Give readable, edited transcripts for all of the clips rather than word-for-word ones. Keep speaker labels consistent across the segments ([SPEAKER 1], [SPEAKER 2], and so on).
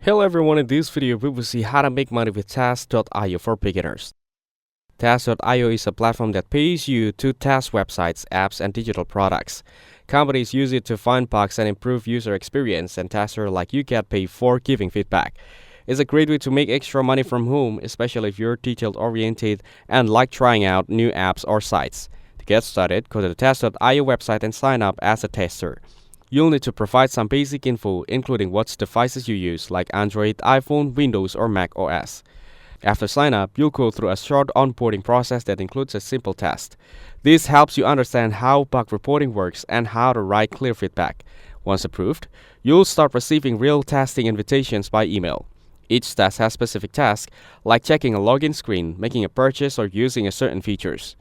[SPEAKER 1] Hello everyone, in this video we will see how to make money with Task.io for beginners. Task.io is a platform that pays you to test websites, apps, and digital products. Companies use it to find bugs and improve user experience, and testers like you get paid for giving feedback. It's a great way to make extra money from home, especially if you're detail-oriented and like trying out new apps or sites. To get started, go to the Task.io website and sign up as a tester. You'll need to provide some basic info, including what devices you use, like Android, iPhone, Windows, or Mac OS. After sign up, you'll go through a short onboarding process that includes a simple test. This helps you understand how bug reporting works and how to write clear feedback. Once approved, you'll start receiving real testing invitations by email. Each test has specific tasks, like checking a login screen, making a purchase, or using a certain features.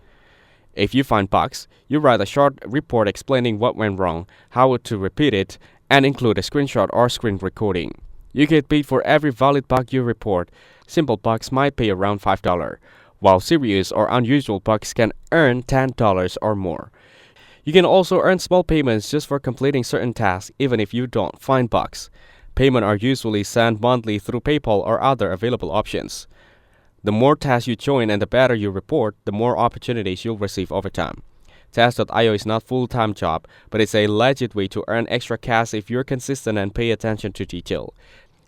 [SPEAKER 1] If you find bugs, you write a short report explaining what went wrong, how to repeat it, and include a screenshot or screen recording. You get paid for every valid bug you report. Simple bugs might pay around $5, while serious or unusual bugs can earn $10 or more. You can also earn small payments just for completing certain tasks, even if you don't find bugs. Payments are usually sent monthly through PayPal or other available options. The more tasks you join and the better you report, the more opportunities you'll receive over time. Task.io is not a full-time job, but it's a legit way to earn extra cash if you're consistent and pay attention to detail.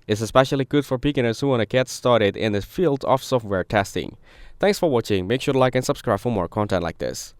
[SPEAKER 1] It's especially good for beginners who want to get started in the field of software testing. Thanks for watching. Make sure to like and subscribe for more content like this.